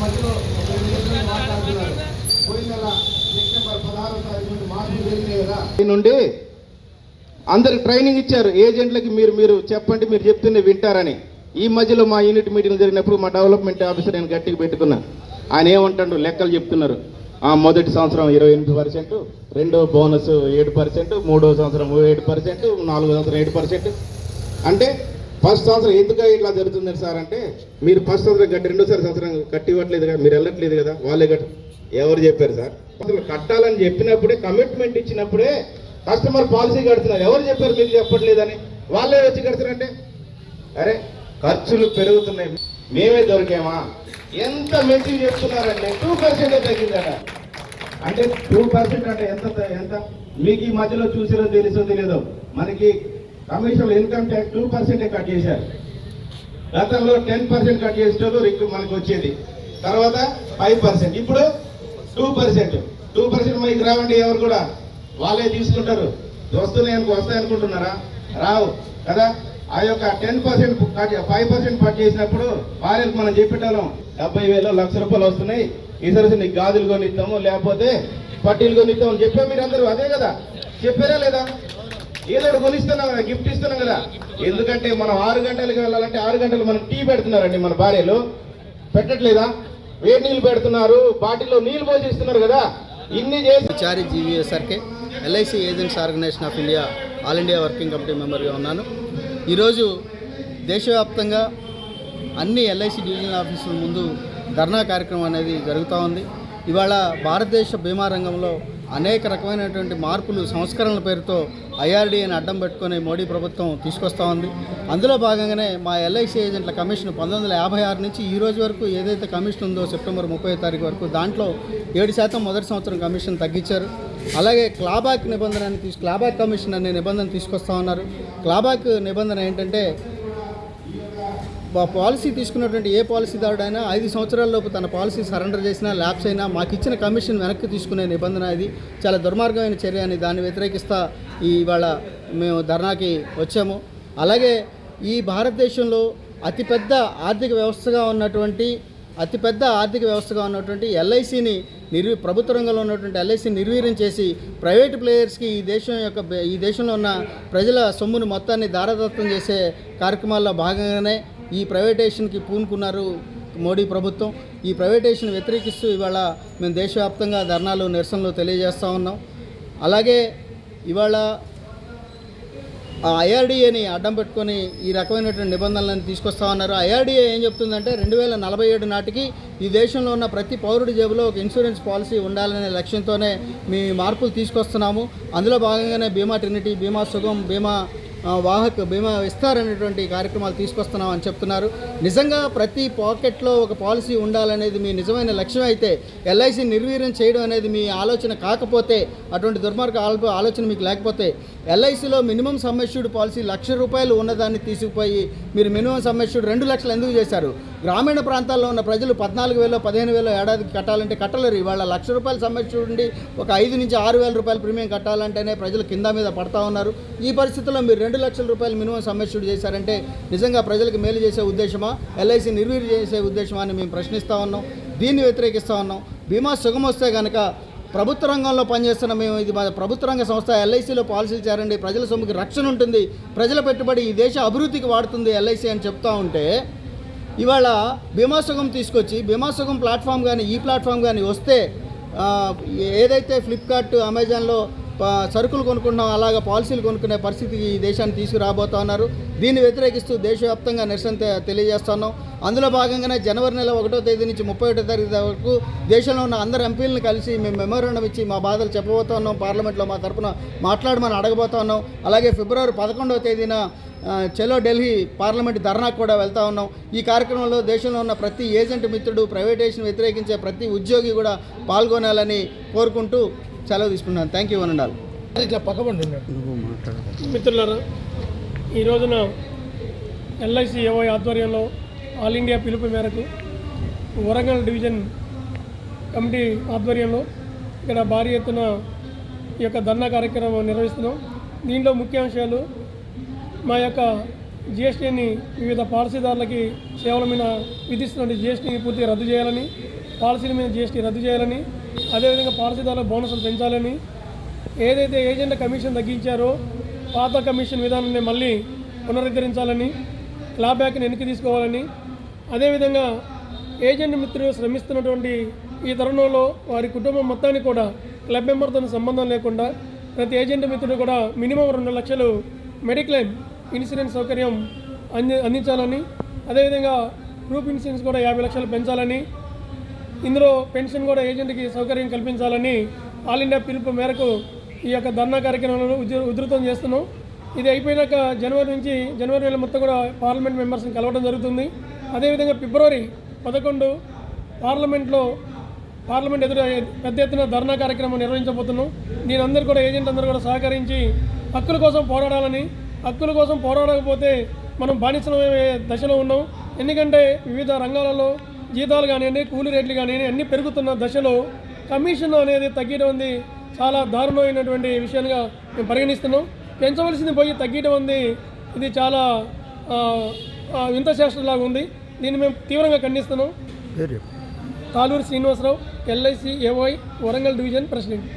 మధ్యలో మాట్లాడుతున్నారు. పోయిన నెల సెప్టెంబర్ 16వ తారీఖు నుండి మార్పులు జరిగినాయి కదా, నుండి అందరికి ట్రైనింగ్ ఇచ్చారు. ఏజెంట్లకి మీరు చెప్పండి, మీరు చెప్తూనే వింటారని. ఈ మధ్యలో మా యూనిట్ మీటింగ్ జరిగినప్పుడు మా డెవలప్మెంట్ ఆఫీసర్ నేను గట్టిగా పెట్టుకున్నా. ఆయన ఏమంటాడు, లెక్కలు చెప్తున్నారు. మొదటి సంవత్సరం 28%, రెండో బోనస్ 7%, మూడో సంవత్సరం 7%, నాలుగో సంవత్సరం 7%. అంటే ఫస్ట్ సంవత్సరం ఎందుకు ఇట్లా జరుగుతుంది సార్ అంటే, మీరు ఫస్ట్ సంవత్సరం కట్టి రెండోసారి సంవత్సరం కట్టి ఇవ్వట్లేదు కదా, మీరు వెళ్ళట్లేదు కదా, వాళ్ళే ఎవరు చెప్పారు సార్? అసలు కట్టాలని చెప్పినప్పుడే, కమిట్మెంట్ ఇచ్చినప్పుడే కస్టమర్ పాలసీ కడుతున్నారు. ఎవరు చెప్పారు మీకు చెప్పట్లేదని? వాళ్ళే వచ్చి కడుతున్నారంటే, అరే ఖర్చులు పెరుగుతున్నాయి, మేమే దొరికామా? ఎంత మంచిగా చెప్తున్నారంటే 2% తగ్గిందట. అంటే 2% అంటే ఎంత మీకు ఈ మధ్యలో చూసిరో తెలుసో తెలియదు, మనకి కమిషనల్ ఇన్కమ్ ట్యాక్స్ 2% కట్ చేశారు. గతంలో 10% కట్ చేసేటప్పుడు మనకు వచ్చేది, తర్వాత 5%, ఇప్పుడు 2%. మనకి రావండి, ఎవరు కూడా వాళ్ళే తీసుకుంటారు. వస్తాయనుకుంటున్నారా? రావు కదా. ఆ యొక్క 10% 5% కట్ చేసినప్పుడు వాళ్ళకి మనం చెప్పేటాం 70,000 లక్ష రూపాయలు వస్తున్నాయి, ఈసారి నీకు గాజులు కొనిస్తాము, లేకపోతే పట్టీలు కొనిస్తాము అని చెప్పారు. మీరు అందరూ అదే కదా చెప్పారా లేదా? ఏదో కొనిస్తున్నాం కదా, గిఫ్ట్ ఇస్తున్నాం కదా. ఎందుకంటే మనం 6 గంటలకు వెళ్ళాలంటే 6 గంటలు మనం టీ పెడుతున్నారండి మన భార్యలు, పెట్టట్లేదా? వేడి నీళ్ళు పెడుతున్నారు, బాటిల్లో నీళ్ళు పోసి ఇస్తున్నారు కదా. ఇన్ని చేసి Chari GVSRK LIC agents organisation of India all India working committee మెంబర్గా ఉన్నాను. ఈరోజు దేశవ్యాప్తంగా అన్ని ఎల్ఐసి డివిజనల్ ఆఫీసుల ముందు ధర్నా కార్యక్రమం అనేది జరుగుతూ ఉంది. ఇవాళ భారతదేశ బీమా రంగంలో అనేక రకమైనటువంటి మార్పులు, సంస్కరణల పేరుతో ఐఆర్డీఏని అడ్డం పెట్టుకుని మోడీ ప్రభుత్వం తీసుకొస్తూ ఉంది. అందులో భాగంగానే మా ఎల్ఐసి ఏజెంట్ల కమిషన్ 1956 నుంచి ఈ రోజు వరకు ఏదైతే కమిషన్ ఉందో సెప్టెంబర్ 30వ తారీఖు వరకు, దాంట్లో 7% మొదటి సంవత్సరం కమిషన్ తగ్గించారు. అలాగే క్లాబ్యాక్ క్లాబ్యాక్ కమిషన్ అనే నిబంధన తీసుకొస్తా ఉన్నారు. క్లాబ్యాక్ నిబంధన ఏంటంటే, పాలసీ తీసుకున్నటువంటి ఏ పాలసీదారుడైనా 5 సంవత్సరాలలోపు తన పాలసీ సరెండర్ చేసినా, ల్యాప్స్ అయినా మాకు ఇచ్చిన కమిషన్ వెనక్కి తీసుకునే నిబంధన. ఇది చాలా దుర్మార్గమైన చర్య అని దాన్ని వ్యతిరేకిస్తా ఇవాళ మేము ధర్నాకి వచ్చాము. అలాగే ఈ భారతదేశంలో అతిపెద్ద ఆర్థిక వ్యవస్థగా ఉన్నటువంటి ఎల్ఐసిని ప్రభుత్వ రంగంలో ఉన్నటువంటి ఎల్ఐసిని నిర్వీర్యం చేసి ప్రైవేటు ప్లేయర్స్కి ఈ దేశంలో ఉన్న ప్రజల సొమ్మును మొత్తాన్ని దారదత్తం చేసే కార్యక్రమాల్లో భాగంగానే ఈ ప్రైవేటైజేషన్కి పూనుకున్నారు మోడీ ప్రభుత్వం. ఈ ప్రైవేటైజేషన్ వ్యతిరేకిస్తూ ఇవాళ మేము దేశవ్యాప్తంగా ధర్నాలు, నిరసనలు తెలియజేస్తూ ఉన్నాం. అలాగే ఇవాళ ఐఆర్డీఏని అడ్డం పెట్టుకొని ఈ రకమైనటువంటి నిబంధనలను తీసుకొస్తా ఉన్నారు. ఐఆర్డీఏ ఏం చెప్తుందంటే 2047 నాటికి ఈ దేశంలో ఉన్న ప్రతి పౌరుడి జేబులో ఒక ఇన్సూరెన్స్ పాలసీ ఉండాలనే లక్ష్యంతోనే మీ మార్పులు తీసుకొస్తున్నాము. అందులో భాగంగానే బీమా ట్రినిటీ, బీమా సుగం, బీమా వాహక్, బీమా విస్తార్ అనేటువంటి కార్యక్రమాలు తీసుకొస్తున్నాం అని చెప్తున్నారు. నిజంగా ప్రతి పాకెట్లో ఒక పాలసీ ఉండాలనేది మీ నిజమైన లక్ష్యం అయితే, ఎల్ఐసి నిర్వీర్యం చేయడం అనేది మీ ఆలోచన కాకపోతే, అటువంటి దుర్మార్గ ఆలోచన మీకు లేకపోతే, ఎల్ఐసిలో మినిమం సమ్ అష్యూర్డ్ పాలసీ ₹1,00,000 ఉన్నదాన్ని తీసుకుపోయి మీరు మినిమం సమ్ అష్యూర్డ్ 2 లక్షలు ఎందుకు చేశారు? గ్రామీణ ప్రాంతాల్లో ఉన్న ప్రజలు 14,000 15,000 ఏడాదికి కట్టాలంటే కట్టలేరు. ఇవాళ ₹1,00,000 సమ్ అష్యూర్డ్ ఉండి ఒక 5,000 నుంచి 6,000 ప్రీమియం కట్టాలంటేనే ప్రజలు కింద మీద పడతా ఉన్నారు. ఈ పరిస్థితుల్లో మీరు ₹2,00,000 మినిమం సమ్ అష్యూర్డ్ చేశారంటే నిజంగా ప్రజలకు మేలు చేసే ఉద్దేశమా, ఎల్ఐసి నిర్వీర్యం చేసే ఉద్దేశమా అని మేము ప్రశ్నిస్తూ ఉన్నాం. దీన్ని వ్యతిరేకిస్తూ ఉన్నాం. బీమా సుగం వస్తే కనుక ప్రభుత్వ రంగంలో పనిచేస్తున్న మేము, ఇది ప్రభుత్వ రంగ సంస్థ, ఎల్ఐసిలో పాలసీలు చేరండి, ప్రజల సొమ్ముకి రక్షణ ఉంటుంది, ప్రజల పెట్టుబడి ఈ దేశ అభివృద్ధికి వాడుతుంది ఎల్ఐసి అని చెప్తూ ఉంటే, ఇవాళ బీమా సుగం తీసుకొచ్చి బీమా సుగం ప్లాట్ఫామ్ కానీ ఈ ప్లాట్ఫామ్ కానీ వస్తే ఏదైతే ఫ్లిప్కార్ట్, అమెజాన్లో సరుకులు కొనుక్కున్నాం అలాగా పాలసీలు కొనుక్కునే పరిస్థితికి ఈ దేశాన్ని తీసుకురాబోతా ఉన్నారు. దీన్ని వ్యతిరేకిస్తూ దేశవ్యాప్తంగా నిరసన తెలియజేస్తున్నాం. అందులో భాగంగానే జనవరి నెల 1వ తేదీ నుంచి 31వ తారీఖు వరకు దేశంలో ఉన్న అందరు ఎంపీలను కలిసి మేము మెమోరాండం ఇచ్చి మా బాధలు చెప్పబోతా ఉన్నాం. పార్లమెంట్లో మా తరఫున మాట్లాడమని అడగబోతా ఉన్నాం. అలాగే ఫిబ్రవరి 11వ తేదీన చలో ఢిల్లీ పార్లమెంట్ ధర్నాకు కూడా వెళ్తా ఉన్నాం. ఈ కార్యక్రమంలో దేశంలో ఉన్న ప్రతి ఏజెంట్ మిత్రుడు, ప్రైవేటైజేషన్ వ్యతిరేకించే ప్రతి ఉద్యోగి కూడా పాల్గొనాలని కోరుకుంటూ సెలవు తీసుకున్నాను. థ్యాంక్ యూ అనండాలి. ఇట్లా పక్కబండి మిత్రులారా, ఈ రోజున ఎల్ఐసి ఏవై ఆధ్వర్యంలో ఆల్ ఇండియా పిలుపు మేరకు వరంగల్ డివిజన్ కమిటీ ఆధ్వర్యంలో ఇక్కడ భారీ ఎత్తున ఈ యొక్క ధర్నా కార్యక్రమం నిర్వహిస్తున్నాం. దీంట్లో ముఖ్యాంశాలు మా యొక్క జిఎస్టీని వివిధ పాలసీదారులకి సేవల మీద విధిస్తున్న జిఎస్టీని పూర్తిగా రద్దు చేయాలని, పాలసీల మీద జిఎస్టీ రద్దు చేయాలని, అదేవిధంగా పాలసీదారుల బోనసులు పెంచాలని, ఏదైతే ఏజెంట్ల కమిషన్ తగ్గించారో పాత కమిషన్ విధానాన్ని మళ్ళీ పునరుద్ధరించాలని, క్లాప్ బ్యాక్ని వెనక్కి తీసుకోవాలని, అదేవిధంగా ఏజెంట్ మిత్రులు శ్రమిస్తున్నటువంటి ఈ తరుణంలో వారి కుటుంబం మొత్తానికి కూడా క్లబ్ మెంబర్తో సంబంధం లేకుండా ప్రతి ఏజెంట్ మిత్రుడు కూడా మినిమం 2 లక్షలు మెడిక్లెయిమ్ ఇన్సూరెన్స్ సౌకర్యం అందించాలని, అదేవిధంగా గ్రూప్ ఇన్సూరెన్స్ కూడా 50 లక్షలు పెంచాలని, ఇందులో పెన్షన్ కూడా ఏజెంట్కి సౌకర్యం కల్పించాలని ఆల్ ఇండియా పిలుపు మేరకు ఈ యొక్క ధర్నా కార్యక్రమాలను ఉధృతం చేస్తున్నాం. ఇది అయిపోయినాక జనవరి నెల మొత్తం కూడా పార్లమెంట్ మెంబర్స్ని కలవడం జరుగుతుంది. అదేవిధంగా ఫిబ్రవరి 11 పార్లమెంట్ ఎదురు పెద్ద ఎత్తున ధర్నా కార్యక్రమం నిర్వహించబోతున్నాం. దీని అందరూ కూడా ఏజెంట్ అందరూ కూడా సహకరించి హక్కుల కోసం పోరాడాలని, హక్కుల కోసం పోరాడకపోతే మనం బానిసలమయ్యే దశలో ఉన్నాం. ఎందుకంటే వివిధ రంగాలలో జీతాలు కానివ్వండి, కూలీ రేట్లు కానివ్వండి అన్నీ పెరుగుతున్న దశలో కమిషన్ అనేది తగ్గడం ఉంది చాలా దారుణమైనటువంటి విషయాలుగా మేము పరిగణిస్తున్నాం. పెంచవలసింది పోయి తగ్గడం ఉంది, ఇది చాలా వింత శాస్త్రంలాగా ఉంది. దీన్ని మేము తీవ్రంగా ఖండిస్తున్నాం. Taluru Srinivasarao, LIC AOI Warangal division president.